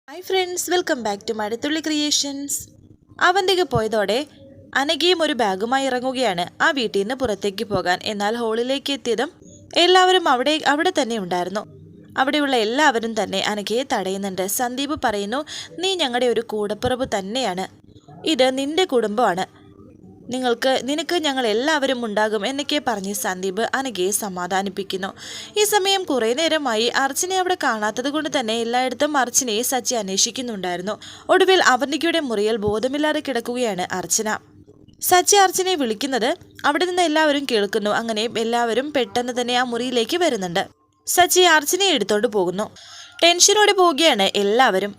Hi friends, welcome back to Mazhathulli creations. Avantika പോയതോടെ അനഘയും ഒരു ബാഗുമായി ഇറങ്ങുകയാണ് ആ വീട്ടിൽ നിന്ന് പുറത്തേക്ക് പോകാൻ. എന്നാൽ ഹോളിലേക്ക് എത്തിയതും എല്ലാവരും അവിടെ തന്നെ ഉണ്ടായിരുന്നു. അവിടെയുള്ള എല്ലാവരും തന്നെ അനഘയെ തടയുന്നുണ്ട്. സന്ദീപ് പറയുന്നു, നീ ഞങ്ങളുടെ ഒരു കൂടപ്പിറപ്പ് തന്നെയാണ്, ഇത് നിന്റെ കുടുംബമാണ്, നിനക്ക് ഞങ്ങൾ എല്ലാവരും ഉണ്ടാകും എന്നൊക്കെ പറഞ്ഞ് സന്ദീപ് അനഘയെ സമാധാനിപ്പിക്കുന്നു. ഈ സമയം കുറേ നേരമായി അർച്ചനെ അവിടെ കാണാത്തത് കൊണ്ട് തന്നെ എല്ലായിടത്തും അർച്ചനയെ സച്ചി അന്വേഷിക്കുന്നുണ്ടായിരുന്നു. ഒടുവിൽ അവന്തികയുടെ മുറിയിൽ ബോധമില്ലാതെ കിടക്കുകയാണ് അർച്ചന. സച്ചി അർച്ചനയെ വിളിക്കുന്നത് അവിടെ നിന്ന് എല്ലാവരും കേൾക്കുന്നു. അങ്ങനെ എല്ലാവരും പെട്ടെന്ന് തന്നെ ആ മുറിയിലേക്ക് വരുന്നുണ്ട്. സച്ചി അർച്ചനയെ എടുത്തോണ്ട് പോകുന്നു. ടെൻഷനോടെ പോവുകയാണ് എല്ലാവരും.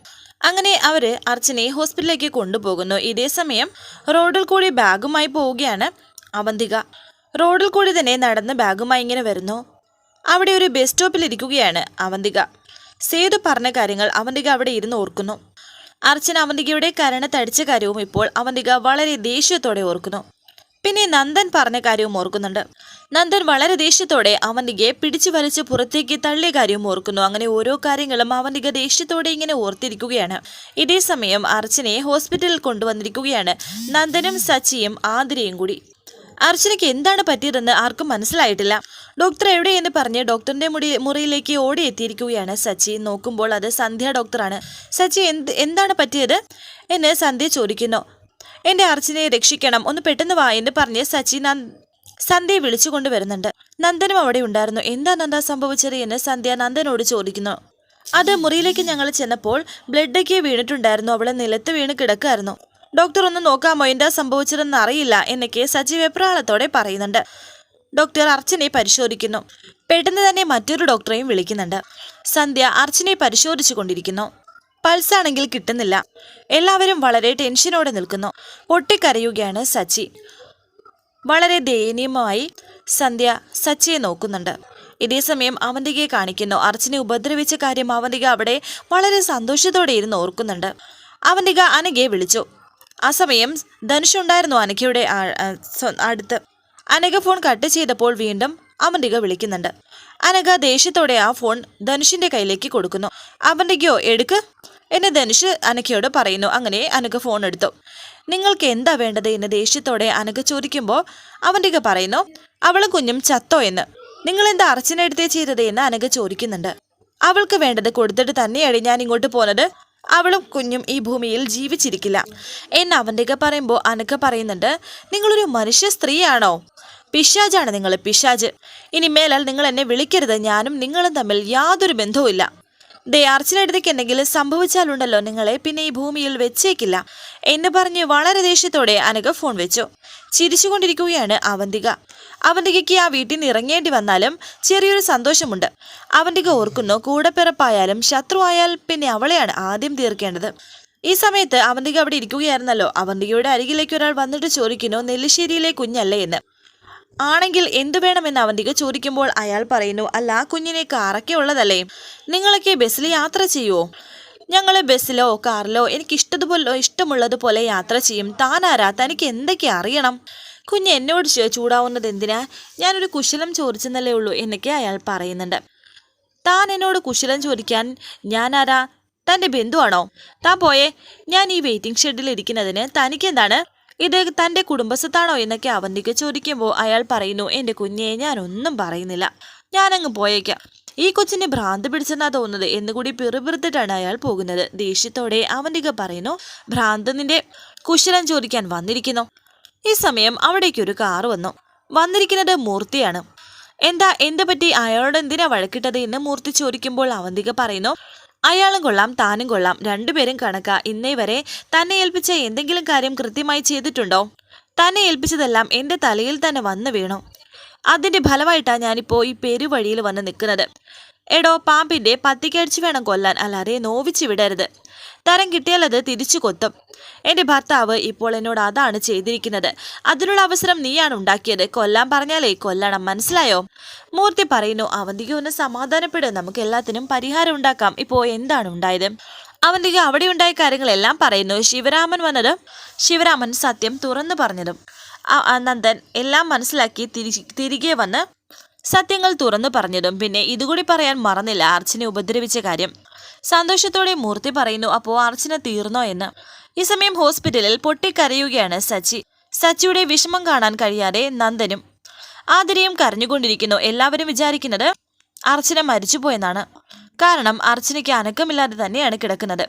അങ്ങനെ അവര് അർച്ചനയെ ഹോസ്പിറ്റലിലേക്ക് കൊണ്ടുപോകുന്നു. ഇതേ സമയം റോഡിൽ കൂടി ബാഗുമായി പോവുകയാണ് അവന്തിക. റോഡിൽ കൂടി തന്നെ നടന്ന് ബാഗുമായി ഇങ്ങനെ വരുന്നു. അവിടെ ഒരു ബസ് സ്റ്റോപ്പിൽ ഇരിക്കുകയാണ് അവന്തിക. സേതു പറഞ്ഞ കാര്യങ്ങൾ അവന്തിക അവിടെ ഇരുന്ന് ഓർക്കുന്നു. അർച്ചന അവന്തികയുടെ കരണത്തടിച്ച കാര്യവും ഇപ്പോൾ അവന്തിക വളരെ ദേഷ്യത്തോടെ ഓർക്കുന്നു. പിന്നെ നന്ദൻ പറഞ്ഞ കാര്യവും ഓർക്കുന്നുണ്ട്. നന്ദൻ വളരെ ദേഷ്യത്തോടെ അവന്തികയെ പിടിച്ചു വലിച്ച് പുറത്തേക്ക് തള്ളിയ കാര്യവും ഓർക്കുന്നു. അങ്ങനെ ഓരോ കാര്യങ്ങളും അവന്തിക ദേഷ്യത്തോടെ ഇങ്ങനെ ഓർത്തിരിക്കുകയാണ്. ഇതേ സമയം അർച്ചനയെ ഹോസ്പിറ്റലിൽ കൊണ്ടുവന്നിരിക്കുകയാണ് നന്ദനും സച്ചിയും ആതിരയും കൂടി. അർച്ചനയ്ക്ക് എന്താണ് പറ്റിയതെന്ന് ആർക്കും മനസ്സിലായിട്ടില്ല. ഡോക്ടർ എവിടെയെന്ന് പറഞ്ഞ് ഡോക്ടറിന്റെ മുറിയിലേക്ക് ഓടിയെത്തിയിരിക്കുകയാണ് സച്ചി. നോക്കുമ്പോൾ അത് സന്ധ്യ ഡോക്ടറാണ്. സച്ചി, എന്താണ് പറ്റിയത് എന്ന് സന്ധ്യ ചോദിക്കുന്നു. എൻ്റെ അർച്ചനയെ രക്ഷിക്കണം, ഒന്ന് പെട്ടെന്ന് വാ എന്ന് പറഞ്ഞ് സച്ചി സന്ധ്യയെ വിളിച്ചു കൊണ്ടുവരുന്നുണ്ട്. നന്ദനും അവിടെ ഉണ്ടായിരുന്നു. എന്താ നന്ദ സംഭവിച്ചത് എന്ന് സന്ധ്യ നന്ദനോട് ചോദിക്കുന്നു. അത് മുറിയിലേക്ക് ഞങ്ങൾ ചെന്നപ്പോൾ ബ്ലഡൊക്കെ വീണിട്ടുണ്ടായിരുന്നു, അവളെ നിലത്ത് വീണ് കിടക്കായിരുന്നു. ഡോക്ടർ ഒന്ന് നോക്കാമോ, എന്താ സംഭവിച്ചതെന്ന് അറിയില്ല എന്നൊക്കെ സച്ചി വെപ്രാളത്തോടെ പറയുന്നുണ്ട്. ഡോക്ടർ അർച്ചനയെ പരിശോധിക്കുന്നു. പെട്ടെന്ന് തന്നെ മറ്റൊരു ഡോക്ടറെയും വിളിക്കുന്നുണ്ട്. സന്ധ്യ അർച്ചനയെ പരിശോധിച്ചു കൊണ്ടിരിക്കുന്നു. പൾസാണെങ്കിൽ കിട്ടുന്നില്ല. എല്ലാവരും വളരെ ടെൻഷനോടെ നിൽക്കുന്നു. പൊട്ടിക്കരയുകയാണ് സച്ചി. വളരെ ദയനീയമായി സന്ധ്യ സച്ചിയെ നോക്കുന്നുണ്ട്. ഇതേസമയം അവന്തികയെ കാണിക്കുന്നു. അർച്ചനെ ഉപദ്രവിച്ച കാര്യം അവന്തിക അവിടെ വളരെ സന്തോഷത്തോടെ ഇരുന്ന് ഓർക്കുന്നുണ്ട്. അവന്തിക അനഘയെ വിളിച്ചു. ആ സമയം ധനുഷ് ഉണ്ടായിരുന്നു അനഘയുടെ അടുത്ത്. അനഘ ഫോൺ കട്ട് ചെയ്തപ്പോൾ വീണ്ടും അവന്തിക വിളിക്കുന്നുണ്ട്. അനഘ ദേഷ്യത്തോടെ ആ ഫോൺ ധനുഷിന്റെ കയ്യിലേക്ക് കൊടുക്കുന്നു. അവന്തികയോ എടുക്ക് എന്ന് ധനുഷ് അനഘയോട് പറയുന്നു. അങ്ങനെ അനഘ ഫോൺ എടുത്തു. നിങ്ങൾക്ക് എന്താ വേണ്ടത് എന്ന് ദേഷ്യത്തോടെ അനഘ ചോദിക്കുമ്പോൾ അവന്തിക പറയുന്നു, അവളും കുഞ്ഞും ചത്തോ എന്ന്. നിങ്ങൾ എന്താ അർച്ചന എടുത്തേ ചെയ്തത് എന്ന് അനഘ ചോദിക്കുന്നുണ്ട്. അവൾക്ക് വേണ്ടത് കൊടുത്തിട്ട് തന്നെയാണ് ഞാൻ ഇങ്ങോട്ട് പോന്നത്, അവളും കുഞ്ഞും ഈ ഭൂമിയിൽ ജീവിച്ചിരിക്കില്ല എന്ന് അവന്തിക പറയുമ്പോൾ അനഘ പറയുന്നുണ്ട്, നിങ്ങളൊരു മനുഷ്യ സ്ത്രീയാണോ? പിശാജാണ് നിങ്ങൾ, പിശാജ്. ഇനി മേലാൽ നിങ്ങൾ എന്നെ വിളിക്കരുത്. ഞാനും നിങ്ങളും തമ്മിൽ യാതൊരു ബന്ധവുമില്ല. അർച്ചന എടുത്തേക്ക് എന്തെങ്കിലും സംഭവിച്ചാലുണ്ടല്ലോ നിങ്ങളെ പിന്നെ ഈ ഭൂമിയിൽ വെച്ചേക്കില്ല എന്ന് പറഞ്ഞ് വളരെ ദേഷ്യത്തോടെ അനഘ ഫോൺ വെച്ചു. ചിരിച്ചുകൊണ്ടിരിക്കുകയാണ് അവന്തിക. അവന്തികയ്ക്ക് ആ വീട്ടിൽ നിന്ന് ഇറങ്ങേണ്ടി വന്നാലും ചെറിയൊരു സന്തോഷമുണ്ട്. അവന്തിക ഓർക്കുന്നു, കൂടപ്പിറപ്പായാലും ശത്രു ആയാൽ പിന്നെ അവളെയാണ് ആദ്യം തീർക്കേണ്ടത്. ഈ സമയത്ത് അവന്തിക അവിടെ ഇരിക്കുകയായിരുന്നല്ലോ. അവന്തികയുടെ അരികിലേക്ക് ഒരാൾ വന്നിട്ട് ചോദിക്കുന്നു, നെല്ലിശ്ശേരിയിലെ കുഞ്ഞല്ലേ എന്ന്. ആണെങ്കിൽ എന്തു വേണമെന്ന് അവന്തിക ചോദിക്കുമ്പോൾ അയാൾ പറയുന്നു, അല്ല, കുഞ്ഞിനെ കാറൊക്കെ ഉള്ളതല്ലേ, നിങ്ങളൊക്കെ ബസ്സിൽ യാത്ര ചെയ്യുമോ? ഞങ്ങൾ ബസ്സിലോ കാറിലോ എനിക്ക് ഇഷ്ടമുള്ളതുപോലെ യാത്ര ചെയ്യും. താനാരാ, തനിക്ക് എന്തൊക്കെ അറിയണം? കുഞ്ഞ് എന്നോട് ചൂടാവുന്നത് എന്തിനാ? ഞാനൊരു കുശലം ചോദിച്ചെന്നല്ലേ ഉള്ളൂ എന്നൊക്കെ അയാൾ പറയുന്നുണ്ട്. താൻ എന്നോട് കുശലം ചോദിക്കാൻ ഞാനാരാ? തൻ്റെ ബന്ധുവാണോ? താൻ പോയേ, ഞാൻ ഈ വെയിറ്റിംഗ് ഷെഡിൽ ഇരിക്കുന്നതിന് തനിക്കെന്താണ്? ഇത് തൻ്റെ കുടുംബസ്ഥത്താണോ എന്നൊക്കെ അവന്തിക ചോദിക്കുമ്പോൾ അയാൾ പറയുന്നു, എൻ്റെ കുഞ്ഞെ, ഞാനൊന്നും പറയുന്നില്ല, ഞാനങ്ങ് പോയേക്കാം. ഈ കൊച്ചിനെ ഭ്രാന്ത് പിടിച്ചെന്നാ തോന്നുന്നത് എന്നുകൂടി പിറുപിറുത്തിട്ടാണ് അയാൾ പോകുന്നത്. ദേഷ്യത്തോടെ അവന്തിക പറയുന്നു, ഭ്രാന്ത് നിന്റെ കുശലം ചോദിക്കാൻ വന്നിരിക്കുന്നു. ഈ സമയം അവിടേക്കൊരു കാറ് വന്നു. വന്നിരിക്കുന്നത് മൂർത്തിയാണ്. എന്താ പറ്റി, അയാളോട് എന്തിനാ വഴക്കിട്ടത് എന്ന് മൂർത്തി ചോദിക്കുമ്പോൾ അവന്തിക പറയുന്നു, അയാളും കൊള്ളാം താനും കൊള്ളാം, രണ്ടുപേരും കണക്കാ. ഇന്നേ വരെ തന്നെ ഏൽപ്പിച്ച എന്തെങ്കിലും കാര്യം കൃത്യമായി ചെയ്തിട്ടുണ്ടോ? തന്നെ ഏൽപ്പിച്ചതെല്ലാം എൻ്റെ തലയിൽ തന്നെ വന്നു വീണു. അതിൻ്റെ ഫലമായിട്ടാണ് ഞാനിപ്പോൾ ഈ പെരുവഴിയിൽ വന്ന് നിൽക്കുന്നത്. എടോ, പാമ്പിൻ്റെ പത്തിക്കടിച്ച് വേണം കൊല്ലാൻ, അല്ലാതെ നോവിച്ച് വിടരുത്. തരം കിട്ടിയാൽ അത് തിരിച്ചു കൊത്തും. എൻ്റെ ഭർത്താവ് ഇപ്പോൾ എന്നോട് അതാണ് ചെയ്തിരിക്കുന്നത്. അതിനുള്ള അവസരം നീയാണ് ഉണ്ടാക്കിയത്. കൊല്ലാൻ പറഞ്ഞാലേ കൊല്ലണം, മനസ്സിലായോ? മൂർത്തി പറയുന്നു. അവന്തിക ഒന്ന് സമാധാനപ്പെടും, നമുക്ക് എല്ലാത്തിനും പരിഹാരം ഉണ്ടാക്കാം. ഇപ്പോൾ എന്താണ് ഉണ്ടായത്? അവന്തിക അവിടെ ഉണ്ടായ കാര്യങ്ങളെല്ലാം പറയുന്നു. ശിവരാമൻ സത്യം തുറന്നു പറഞ്ഞതും നന്ദൻ എല്ലാം മനസ്സിലാക്കി തിരികെ വന്ന് സത്യങ്ങൾ തുറന്നു പറഞ്ഞതും പിന്നെ ഇതുകൂടി പറയാൻ മറന്നില്ല, അർച്ചനെ ഉപദ്രവിച്ച കാര്യം. സന്തോഷത്തോടെ മൂർത്തി പറയുന്നു. അപ്പോൾ അർച്ചന തീർന്നോ എന്ന്. ഈ സമയം ഹോസ്പിറ്റലിൽ പൊട്ടിക്കരയുകയാണ് സച്ചിയുടെ വിഷമം കാണാൻ കഴിയാതെ നന്ദനും ആതിരയും കരഞ്ഞുകൊണ്ടിരിക്കുന്നു. എല്ലാവരും വിചാരിക്കുന്നത് അർച്ചന മരിച്ചുപോയെന്നാണ്. കാരണം അർച്ചനയ്ക്ക് അനക്കമില്ലാതെ തന്നെയാണ് കിടക്കുന്നത്.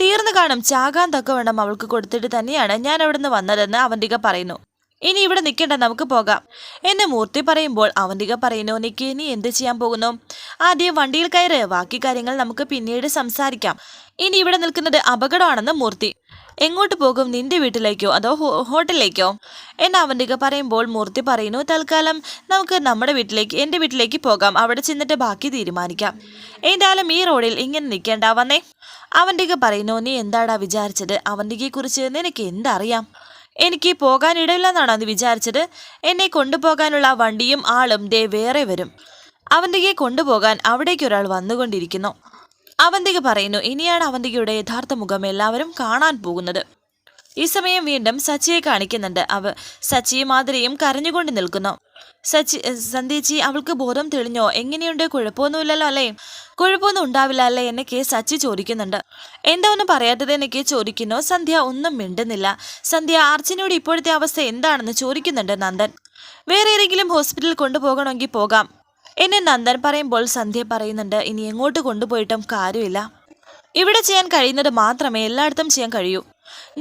തീർന്നു കാണും, ചാകാൻ തക്കവണ്ണം അവൾക്ക് കൊടുത്തിട്ട് തന്നെയാണ് ഞാൻ അവിടുന്ന് വന്നതെന്ന് അവന്തിക പറയുന്നു. ഇനി ഇവിടെ നിൽക്കേണ്ട, നമുക്ക് പോകാം എന്ന് മൂർത്തി പറയുമ്പോൾ അവന്തിക പറയുന്നു, നിക്ക്, നീ എന്ത് ചെയ്യാൻ പോകുന്നു? ആദ്യം വണ്ടിയിൽ കയറ്, ബാക്കി കാര്യങ്ങൾ നമുക്ക് പിന്നീട് സംസാരിക്കാം. ഇനി ഇവിടെ നിൽക്കുന്നത് അപകടമാണെന്ന് മൂർത്തി. എങ്ങോട്ട് പോകും? നിന്റെ വീട്ടിലേക്കോ അതോ ഹോട്ടലിലേക്കോ എന്ന് അവന്തിക പറയുമ്പോൾ മൂർത്തി പറയുന്നു, തൽക്കാലം നമുക്ക് എൻ്റെ വീട്ടിലേക്ക് പോകാം. അവിടെ ചെന്നിട്ട് ബാക്കി തീരുമാനിക്കാം. എന്തായാലും ഈ റോഡിൽ ഇങ്ങനെ നിൽക്കേണ്ട, വന്നേ. അവന്തിക പറയുന്നു, നീ എന്താടാ വിചാരിച്ചത്? അവന്തികയെക്കുറിച്ച് നിനക്ക് എന്തറിയാം? എനിക്ക് പോകാനിടയില്ലെന്നാണോ നീ വിചാരിച്ചത്? എന്നെ കൊണ്ടുപോകാനുള്ള വണ്ടിയും ആളും ദേ വേറെ വരും. അവന്തികയെ കൊണ്ടുപോകാൻ അവിടേക്കൊരാൾ വന്നുകൊണ്ടിരിക്കുന്നു. അവന്തിക പറയുന്നു, ഇനിയാണ് അവന്തികയുടെ യഥാർത്ഥ മുഖം എല്ലാവരും കാണാൻ പോകുന്നത്. ഈ സമയം വീണ്ടും സച്ചിയെ കാണിക്കുന്നുണ്ട്. സച്ചിയും മാതിരിയും കരഞ്ഞുകൊണ്ട് നിൽക്കുന്നു. സന്ധ്യേച്ചി, അവൾക്ക് ബോധം തെളിഞ്ഞോ? എങ്ങനെയുണ്ട്? കുഴപ്പമൊന്നുമില്ലല്ലോ അല്ലേ? കുഴപ്പമൊന്നും ഉണ്ടാവില്ല അല്ലേ എന്നൊക്കെ സച്ചി ചോദിക്കുന്നുണ്ട്. എന്താ ഒന്നും പറയാത്തത് എന്നൊക്കെ ചോദിക്കുന്നു. സന്ധ്യ ഒന്നും മിണ്ടുന്നില്ല. സന്ധ്യ, അർച്ചനയുടെ ഇപ്പോഴത്തെ അവസ്ഥ എന്താണെന്ന് ചോദിക്കുന്നുണ്ട് നന്ദൻ. വേറെ ഏതെങ്കിലും ഹോസ്പിറ്റലിൽ കൊണ്ടുപോകണമെങ്കിൽ പോകാം എന്നെ നന്ദൻ പറയുമ്പോൾ സന്ധ്യ പറയുന്നുണ്ട്, ഇനി എങ്ങോട്ട് കൊണ്ടുപോയിട്ടും കാര്യമില്ല. ഇവിടെ ചെയ്യാൻ കഴിയുന്നത് മാത്രമേ എല്ലായിടത്തും ചെയ്യാൻ കഴിയൂ.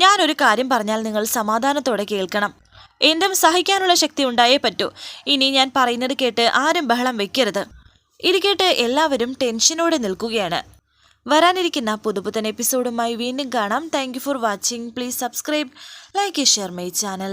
ഞാനൊരു കാര്യം പറഞ്ഞാൽ നിങ്ങൾ സമാധാനത്തോടെ കേൾക്കണം. എന്തും സഹിക്കാനുള്ള ശക്തി ഉണ്ടായേ പറ്റൂ. ഇനി ഞാൻ പറയുന്നത് കേട്ട് ആരും ബഹളം വെക്കരുത്. ഇത് കേട്ട് എല്ലാവരും ടെൻഷനോടെ നിൽക്കുകയാണ്. വരാനിരിക്കുന്ന പുതുപുത്തൻ എപ്പിസോഡുമായി വീണ്ടും കാണാം. Thank you for watching. Please subscribe, like, share my channel.